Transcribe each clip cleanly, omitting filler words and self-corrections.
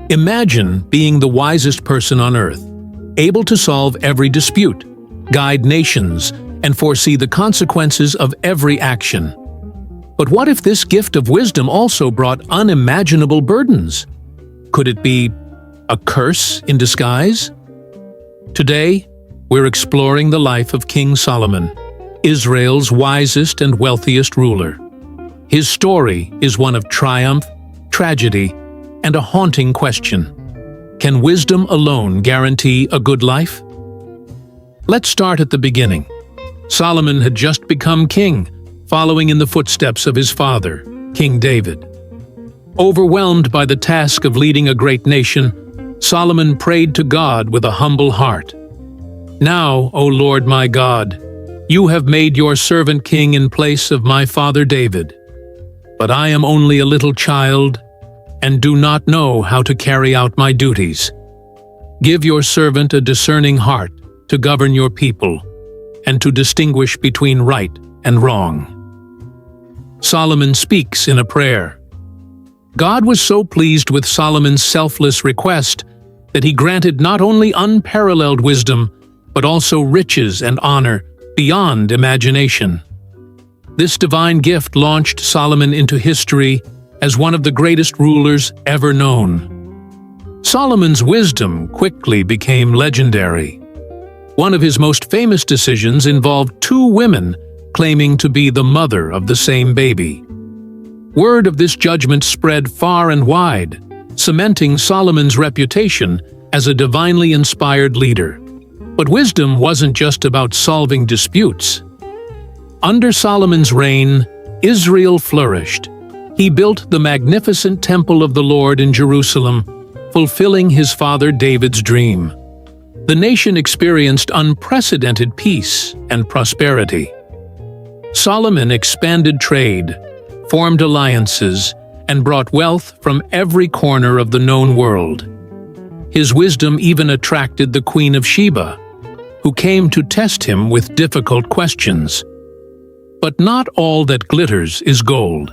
Imagine being the wisest person on earth, able to solve every dispute, guide nations, and foresee the consequences of every action. But what if this gift of wisdom also brought unimaginable burdens? Could it be a curse in disguise? Today, we're exploring the life of King Solomon, Israel's wisest and wealthiest ruler. His story is one of triumph, tragedy, and a haunting question. Can wisdom alone guarantee a good life? Let's start at the beginning. Solomon had just become king, following in the footsteps of his father, King David. Overwhelmed by the task of leading a great nation, Solomon prayed to God with a humble heart. "Now, O Lord my God, you have made your servant king in place of my father David. But I am only a little child and do not know how to carry out my duties. Give your servant a discerning heart to govern your people and to distinguish between right and wrong." Solomon speaks in a prayer. God was so pleased with Solomon's selfless request that he granted not only unparalleled wisdom, but also riches and honor beyond imagination. This divine gift launched Solomon into history as one of the greatest rulers ever known. Solomon's wisdom quickly became legendary. One of his most famous decisions involved two women claiming to be the mother of the same baby. Word of this judgment spread far and wide, cementing Solomon's reputation as a divinely inspired leader. But wisdom wasn't just about solving disputes. Under Solomon's reign, Israel flourished. He built the magnificent Temple of the Lord in Jerusalem, fulfilling his father David's dream. The nation experienced unprecedented peace and prosperity. Solomon expanded trade, formed alliances, and brought wealth from every corner of the known world. His wisdom even attracted the Queen of Sheba, who came to test him with difficult questions. But not all that glitters is gold.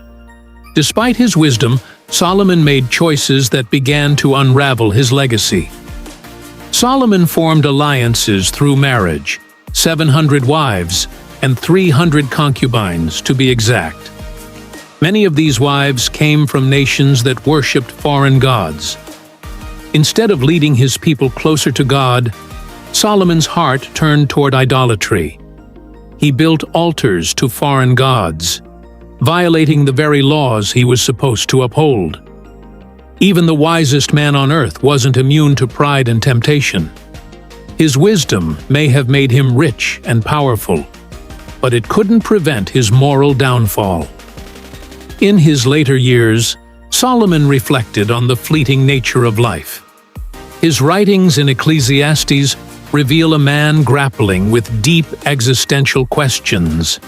Despite his wisdom, Solomon made choices that began to unravel his legacy. Solomon formed alliances through marriage, 700 wives and 300 concubines to be exact. Many of these wives came from nations that worshipped foreign gods. Instead of leading his people closer to God, Solomon's heart turned toward idolatry. He built altars to foreign gods, violating the very laws he was supposed to uphold. Even the wisest man on earth wasn't immune to pride and temptation. His wisdom may have made him rich and powerful, but it couldn't prevent his moral downfall. In his later years, Solomon reflected on the fleeting nature of life. His writings in Ecclesiastes reveal a man grappling with deep existential questions.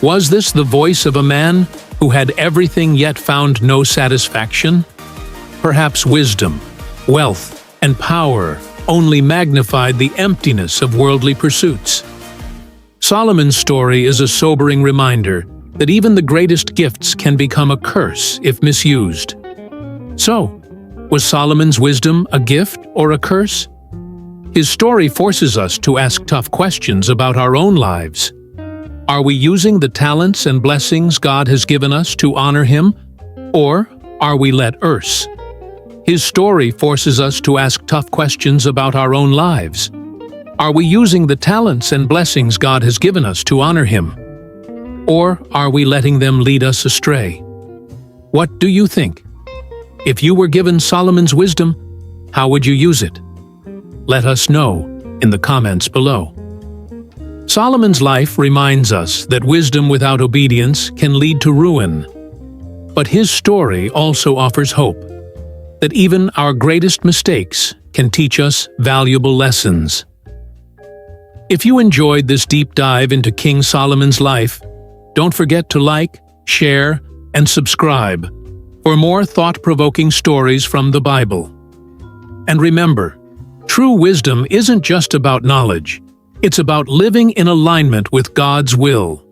Was this the voice of a man who had everything yet found no satisfaction? Perhaps wisdom, wealth, and power only magnified the emptiness of worldly pursuits. Solomon's story is a sobering reminder that even the greatest gifts can become a curse if misused. So, was Solomon's wisdom a gift or a curse? His story forces us to ask tough questions about our own lives. Are we using the talents and blessings God has given us to honor Him, or are we let erse? His story forces us to ask tough questions about our own lives. Are we using the talents and blessings God has given us to honor Him, or are we letting them lead us astray? What do you think? If you were given Solomon's wisdom, how would you use it? Let us know in the comments below. Solomon's life reminds us that wisdom without obedience can lead to ruin. But his story also offers hope, that even our greatest mistakes can teach us valuable lessons. If you enjoyed this deep dive into King Solomon's life, don't forget to like, share, and subscribe for more thought-provoking stories from the Bible. And remember, true wisdom isn't just about knowledge. It's about living in alignment with God's will.